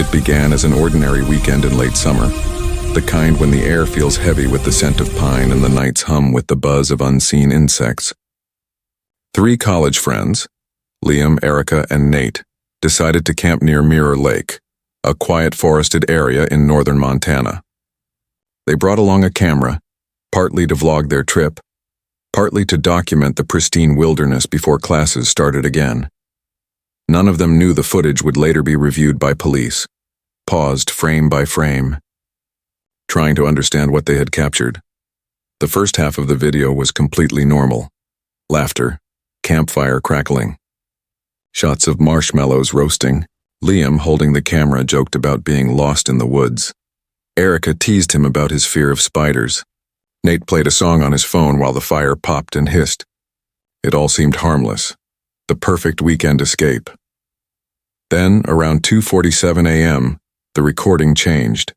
It began as an ordinary weekend in late summer, the kind when the air feels heavy with the scent of pine and the nights hum with the buzz of unseen insects. 3 college friends, Liam, Erica, and Nate, decided to camp near Mirror Lake, a quiet forested area in northern Montana. They brought along a camera, partly to vlog their trip, partly to document the pristine wilderness before classes started again. None of them knew the footage would later be reviewed by police, paused frame by frame, trying to understand what they had captured. The first half of the video was completely normal. Laughter, campfire crackling, shots of marshmallows roasting. Liam, holding the camera, joked about being lost in the woods. Erica teased him about his fear of spiders. Nate played a song on his phone while the fire popped and hissed. It all seemed harmless, the perfect weekend escape. Then, around 2:47 a.m., the recording changed.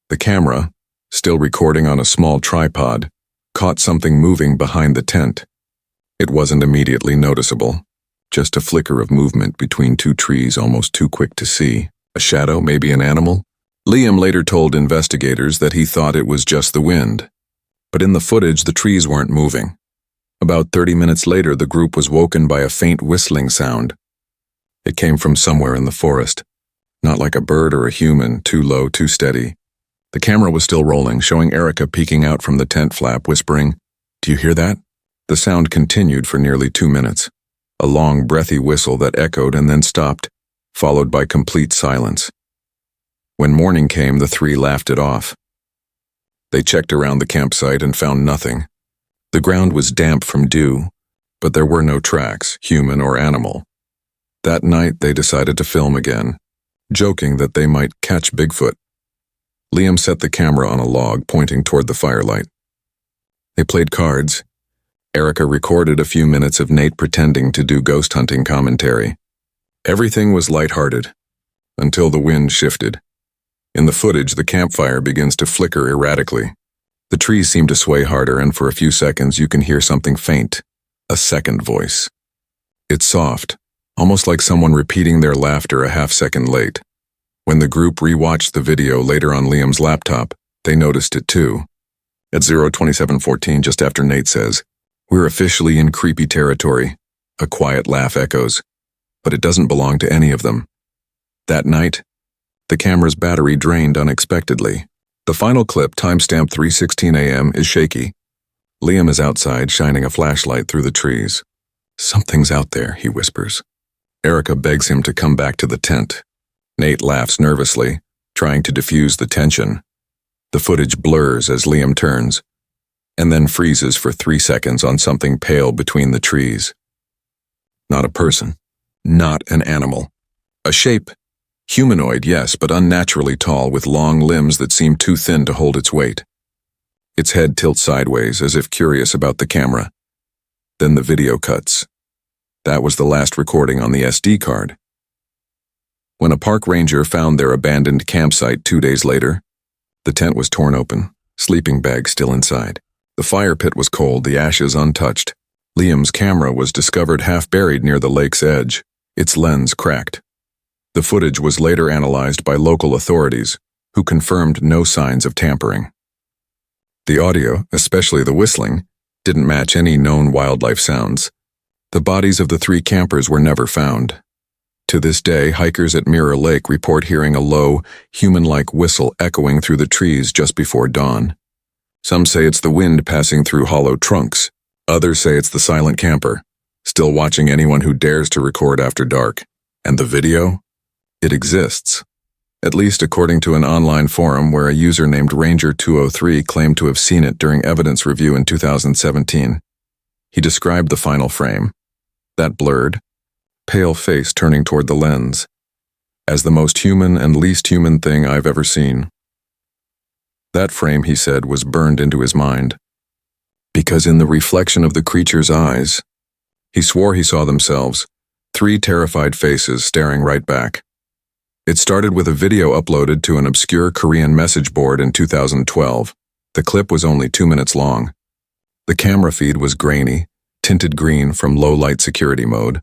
The camera, still recording on a small tripod, caught something moving behind the tent. It wasn't immediately noticeable, just a flicker of movement between 2 trees almost too quick to see. A shadow, maybe an animal? Liam later told investigators that he thought it was just the wind. But in the footage, the trees weren't moving. About 30 minutes later, the group was woken by a faint whistling sound. It came from somewhere in the forest, not like a bird or a human, too low, too steady. The camera was still rolling, showing Erica peeking out from the tent flap, whispering, "Do you hear that?" The sound continued for nearly 2 minutes, a long, breathy whistle that echoed and then stopped, followed by complete silence. When morning came, the 3 laughed it off. They checked around the campsite and found nothing. The ground was damp from dew, but there were no tracks, human or animal. That night, they decided to film again, joking that they might catch Bigfoot. Liam set the camera on a log, pointing toward the firelight. They played cards. Erica recorded a few minutes of Nate pretending to do ghost hunting commentary. Everything was lighthearted, until the wind shifted. In the footage, the campfire begins to flicker erratically. The trees seem to sway harder, and for a few seconds you can hear something faint, a second voice. It's soft, almost like someone repeating their laughter a half-second late. When the group rewatched the video later on Liam's laptop, they noticed it too. At 0:27:14, just after Nate says, "We're officially in creepy territory," a quiet laugh echoes, but it doesn't belong to any of them. That night, the camera's battery drained unexpectedly. The final clip, timestamped 3:16 a.m., is shaky. Liam is outside, shining a flashlight through the trees. "Something's out there," he whispers. Erica begs him to come back to the tent. Nate laughs nervously, trying to diffuse the tension. The footage blurs as Liam turns, and then freezes for 3 seconds on something pale between the trees. Not a person, not an animal. A shape, humanoid, yes, but unnaturally tall, with long limbs that seem too thin to hold its weight. Its head tilts sideways, as if curious about the camera. Then the video cuts. That was the last recording on the SD card. When a park ranger found their abandoned campsite 2 days later, the tent was torn open, sleeping bag still inside. The fire pit was cold, the ashes untouched. Liam's camera was discovered half buried near the lake's edge, its lens cracked. The footage was later analyzed by local authorities, who confirmed no signs of tampering. The audio, especially the whistling, didn't match any known wildlife sounds. The bodies of the 3 campers were never found. To this day, hikers at Mirror Lake report hearing a low, human-like whistle echoing through the trees just before dawn. Some say it's the wind passing through hollow trunks. Others say it's the silent camper, still watching anyone who dares to record after dark. And the video? It exists. At least according to an online forum where a user named Ranger203 claimed to have seen it during evidence review in 2017. He described the final frame, that blurred, pale face turning toward the lens, as the most human and least human thing I've ever seen. That frame, he said, was burned into his mind, because in the reflection of the creature's eyes, he swore he saw themselves, 3 terrified faces staring right back. It started with a video uploaded to an obscure Korean message board in 2012. The clip was only 2 minutes long. The camera feed was grainy, tinted green from low-light security mode.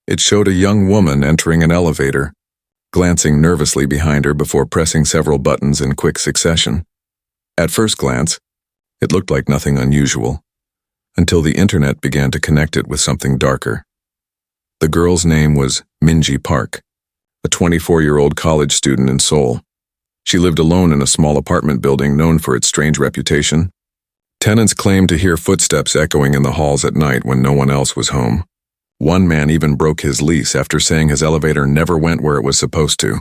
It showed a young woman entering an elevator, glancing nervously behind her before pressing several buttons in quick succession. At first glance, it looked like nothing unusual, until the internet began to connect it with something darker. The girl's name was Minji Park, a 24-year-old college student in Seoul. She lived alone in a small apartment building known for its strange reputation. Tenants claimed to hear footsteps echoing in the halls at night when no one else was home. One man even broke his lease after saying his elevator never went where it was supposed to.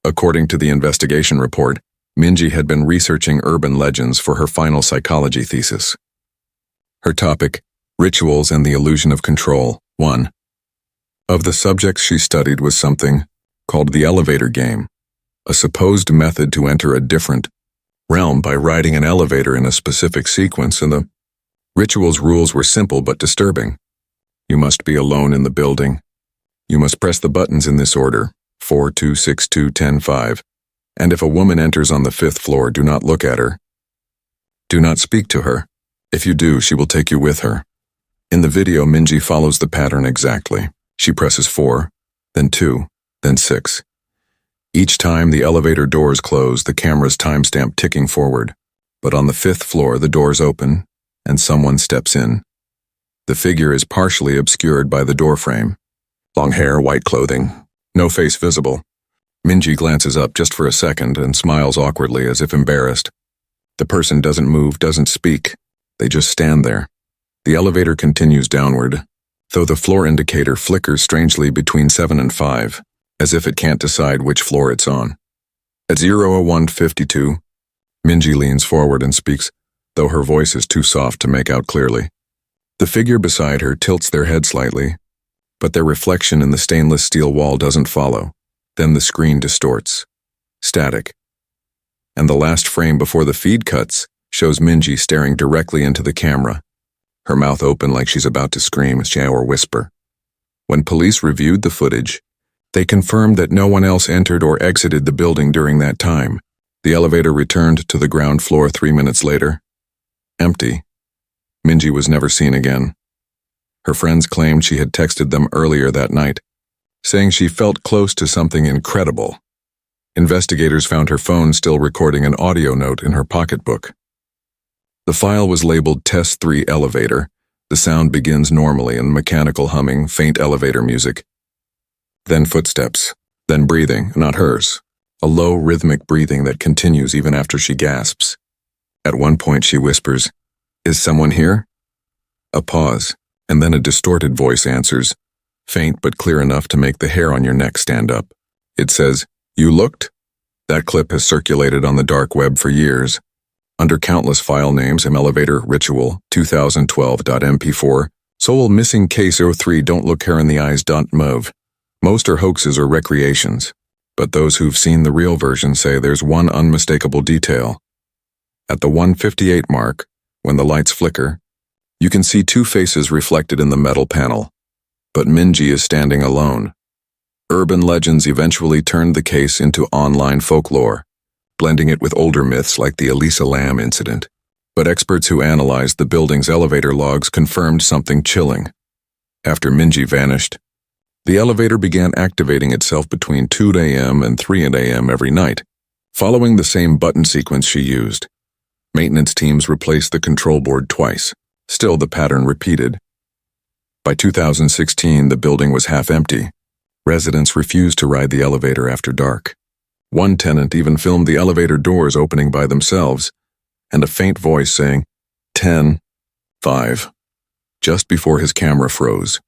According to the investigation report, Minji had been researching urban legends for her final psychology thesis. Her topic, Rituals and the Illusion of Control, 1. Of the subjects she studied was something called the elevator game, a supposed method to enter a different realm by riding an elevator in a specific sequence, and the ritual's rules were simple but disturbing. You must be alone in the building. You must press the buttons in this order, 4, 2, 6, 2, 10, 5. And if a woman enters on the 5th floor, do not look at her. Do not speak to her. If you do, she will take you with her. In the video, Minji follows the pattern exactly. She presses 4, then 2, then 6. Each time the elevator doors close, the camera's timestamp ticking forward. But on the 5th floor, the doors open, and someone steps in. The figure is partially obscured by the doorframe. Long hair, white clothing, no face visible. Minji glances up just for a second and smiles awkwardly as if embarrassed. The person doesn't move, doesn't speak. They just stand there. The elevator continues downward, though the floor indicator flickers strangely between 7 and 5, as if it can't decide which floor it's on. At 0:01:52, Minji leans forward and speaks, though her voice is too soft to make out clearly. The figure beside her tilts their head slightly, but their reflection in the stainless steel wall doesn't follow. Then the screen distorts. Static. And the last frame before the feed cuts shows Minji staring directly into the camera, her mouth open like she's about to scream or whisper. When police reviewed the footage, they confirmed that no one else entered or exited the building during that time. The elevator returned to the ground floor 3 minutes later. Empty. Minji was never seen again. Her friends claimed she had texted them earlier that night, saying she felt close to something incredible. Investigators found her phone still recording an audio note in her pocketbook. The file was labeled Test 3 Elevator. The sound begins normally in mechanical humming, faint elevator music. Then footsteps, then breathing, not hers. A low, rhythmic breathing that continues even after she gasps. At one point she whispers, "Is someone here?" A pause, and then a distorted voice answers, faint but clear enough to make the hair on your neck stand up. It says, "You looked?" That clip has circulated on the dark web for years. Under countless file names, Elevator Ritual 2012.mp4, Seoul Missing Case 03 Don't Look Her in the Eyes.mov. Most are hoaxes or recreations, but those who've seen the real version say there's one unmistakable detail. At the 1:58 mark, when the lights flicker, you can see two faces reflected in the metal panel, but Minji is standing alone. Urban legends eventually turned the case into online folklore, blending it with older myths like the Elisa Lam incident. But experts who analyzed the building's elevator logs confirmed something chilling. After Minji vanished, the elevator began activating itself between 2 a.m. and 3 a.m. every night, following the same button sequence she used. Maintenance teams replaced the control board twice. Still, the pattern repeated. By 2016, the building was half empty. Residents refused to ride the elevator after dark. One tenant even filmed the elevator doors opening by themselves, and a faint voice saying, 10, 5, just before his camera froze.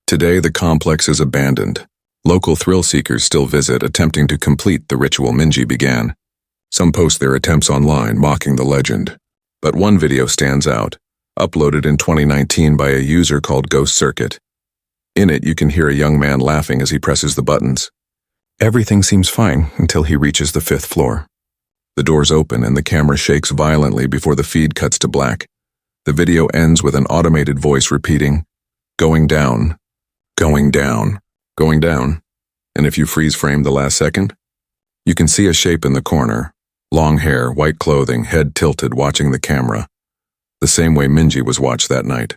Today, the complex is abandoned. Local thrill seekers still visit, attempting to complete the ritual Minji began. Some post their attempts online, mocking the legend. But one video stands out, uploaded in 2019 by a user called Ghost Circuit. In it, you can hear a young man laughing as he presses the buttons. Everything seems fine until he reaches the 5th floor. The doors open and the camera shakes violently before the feed cuts to black. The video ends with an automated voice repeating, "Going down, going down, going down." And if you freeze frame the last second, you can see a shape in the corner, long hair, white clothing, head tilted, watching the camera, the same way Minji was watched that night.